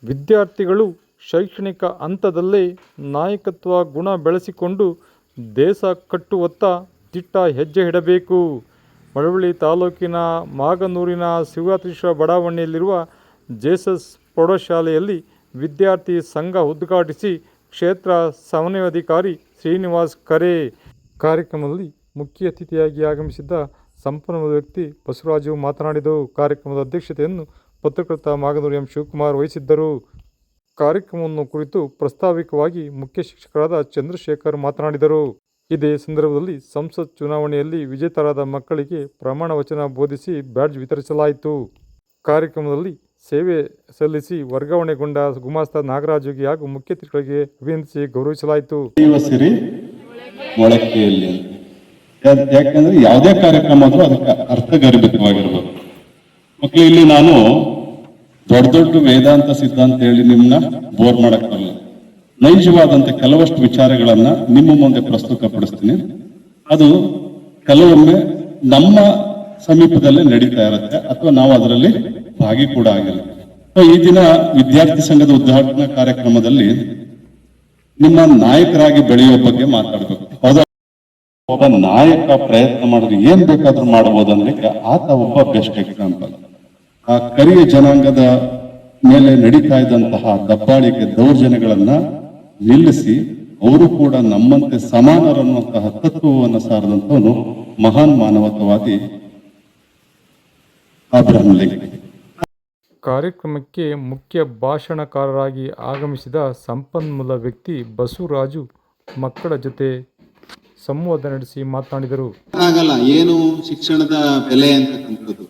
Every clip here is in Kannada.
ವಿದ್ಯಾರ್ಥಿಗಳು ಶೈಕ್ಷಣಿಕ ಹಂತದಲ್ಲೇ ನಾಯಕತ್ವ ಗುಣ ಬೆಳೆಸಿಕೊಂಡು ದೇಶ ಕಟ್ಟುವತ್ತ ದಿಟ್ಟ ಹೆಜ್ಜೆ ಇಡಬೇಕು. ಮಳವಳ್ಳಿ ತಾಲೂಕಿನ ಮಾಗನೂರಿನ ಶಿವರಾತ್ರೀಶ್ವರ ಬಡಾವಣೆಯಲ್ಲಿರುವ ಜೇಸಸ್ ಪ್ರೌಢಶಾಲೆಯಲ್ಲಿ ವಿದ್ಯಾರ್ಥಿ ಸಂಘ ಉದ್ಘಾಟಿಸಿ ಕ್ಷೇತ್ರ ಸಮನ್ವಯಾಧಿಕಾರಿ ಶ್ರೀನಿವಾಸ್ ಕರೆ. ಕಾರ್ಯಕ್ರಮದಲ್ಲಿ ಮುಖ್ಯ ಅತಿಥಿಯಾಗಿ ಆಗಮಿಸಿದ್ದ ಸಂಪನ್ಮೂಲ ವ್ಯಕ್ತಿ ಬಸವರಾಜು ಮಾತನಾಡಿದರು. ಕಾರ್ಯಕ್ರಮದ ಅಧ್ಯಕ್ಷತೆಯನ್ನು ಪತ್ರಕರ್ತ ಮಾಗನೂರು ಎಂ ಶಿವಕುಮಾರ್ ವಹಿಸಿದ್ದರು. ಕಾರ್ಯಕ್ರಮವನ್ನು ಕುರಿತು ಪ್ರಾಸ್ತಾವಿಕವಾಗಿ ಮುಖ್ಯ ಶಿಕ್ಷಕರಾದ ಚಂದ್ರಶೇಖರ್ ಮಾತನಾಡಿದರು. ಇದೇ ಸಂದರ್ಭದಲ್ಲಿ ಸಂಸತ್ ಚುನಾವಣೆಯಲ್ಲಿ ವಿಜೇತರಾದ ಮಕ್ಕಳಿಗೆ ಪ್ರಮಾಣ ವಚನ ಬೋಧಿಸಿ ಬ್ಯಾಡ್ಜ್ ವಿತರಿಸಲಾಯಿತು. ಕಾರ್ಯಕ್ರಮದಲ್ಲಿ ಸೇವೆ ಸಲ್ಲಿಸಿ ವರ್ಗಾವಣೆಗೊಂಡ ಗುಮಾಸ್ತ ನಾಗರಾಜುಗೆ ಹಾಗೂ ಮುಖ್ಯ ಅತಿಥಿಗಳಿಗೆ ಅಭಿನಂದಿಸಿ ಗೌರವಿಸಲಾಯಿತು. ಯಾಕಂದ್ರೆ ಯಾವುದೇ ಕಾರ್ಯಕ್ರಮ ಆದ್ರೂ ಅದಕ್ಕೆ ಅರ್ಥಗರ್ಭಿತವಾಗಿರ್ಬೇಕು. ಮಕ್ಕಳು, ಇಲ್ಲಿ ನಾನು ದೊಡ್ಡ ದೊಡ್ಡ ವೇದಾಂತ ಸಿದ್ಧಾಂತ ಹೇಳಿ ನಿಮ್ಮನ್ನ ಬೋರ್ ಮಾಡಕ್ಕಲ್ಲ. ನೈಜವಾದಂತ ಕೆಲವಷ್ಟು ವಿಚಾರಗಳನ್ನ ನಿಮ್ಮ ಮುಂದೆ ಪ್ರಸ್ತುತಪಡಿಸ್ತೀನಿ. ಅದು ಕೆಲವೊಮ್ಮೆ ನಮ್ಮ ಸಮೀಪದಲ್ಲೇ ನಡೀತಾ ಇರುತ್ತೆ ಅಥವಾ ನಾವು ಅದರಲ್ಲಿ ಭಾಗಿ ಕೂಡ ಆಗಿರುತ್ತೆ. ಈ ದಿನ ವಿದ್ಯಾರ್ಥಿ ಸಂಘದ ಉದ್ಘಾಟನಾ ಕಾರ್ಯಕ್ರಮದಲ್ಲಿ ನಿಮ್ಮ ನಾಯಕರಾಗಿ ಬೆಳೆಯುವ ಬಗ್ಗೆ ಮಾತಾಡ್ಬೇಕು. ಹೌದಾ? ಒಬ್ಬ ನಾಯಕ ಪ್ರಯತ್ನ ಮಾಡಿದ್ರೆ ಏನ್ ಬೇಕಾದ್ರೂ ಮಾಡಬಹುದು ಅಂದ್ರೆ ಆತ ಒಬ್ಬ ಬೆಸ್ಟ್ ಎಕ್ಸಾಂಪಲ್. ಆ ಕರಿಯ ಜನಾಂಗದ ಮೇಲೆ ನಡೀತಾ ಇದ್ದಂತಹ ದಬ್ಬಾಳಿಕೆ ದೌರ್ಜನ್ಯಗಳನ್ನ ನಿಲ್ಲಿಸಿ ಅವರು ಕೂಡ ನಮ್ಮಂತೆ ಸಮಾನರನ್ನುವಂತಹ ತತ್ವವನ್ನು ಸಾರದಂತವನು ಮಹಾನ್ ಮಾನವತಾವಾದಿ ಅಬ್ರಹಂ ಲಿಂಕನ್. ಕಾರ್ಯಕ್ರಮಕ್ಕೆ ಮುಖ್ಯ ಭಾಷಣಕಾರರಾಗಿ ಆಗಮಿಸಿದ ಸಂಪನ್ಮೂಲ ವ್ಯಕ್ತಿ ಬಸವರಾಜು ಮಕ್ಕಳ ಜೊತೆ ಸಂವಾದ ನಡೆಸಿ ಮಾತನಾಡಿದರು. ಆಗಲ್ಲ ಏನು ಶಿಕ್ಷಣದ ಬೆಲೆ ಅಂತಕ್ಕಂಥದ್ದು.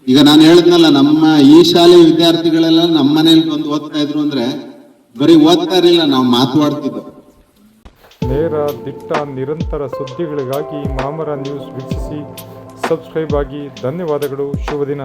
ಈಗ ನಾನು ಹೇಳಿದ್ನಲ್ಲ, ನಮ್ಮ ಈ ಶಾಲೆ ವಿದ್ಯಾರ್ಥಿಗಳೆಲ್ಲ ನಮ್ಮ ಮನೇಲಿ ಬಂದು ಓದ್ತಾ ಇದ್ರು ಅಂದ್ರೆ ಬರೀ ಓದ್ತಾ ಇರಲಿಲ್ಲ, ನಾವು ಮಾತನಾಡ್ತಿದ್ದೋ. ನೇರ ದಿಟ್ಟ ನಿರಂತರ ಸುದ್ದಿಗಳಿಗಾಗಿ ಮಾಮರ ನ್ಯೂಸ್ ವೀಕ್ಷಿಸಿ, ಸಬ್ಸ್ಕ್ರೈಬ್ ಆಗಿ. ಧನ್ಯವಾದಗಳು. ಶುಭ ದಿನ.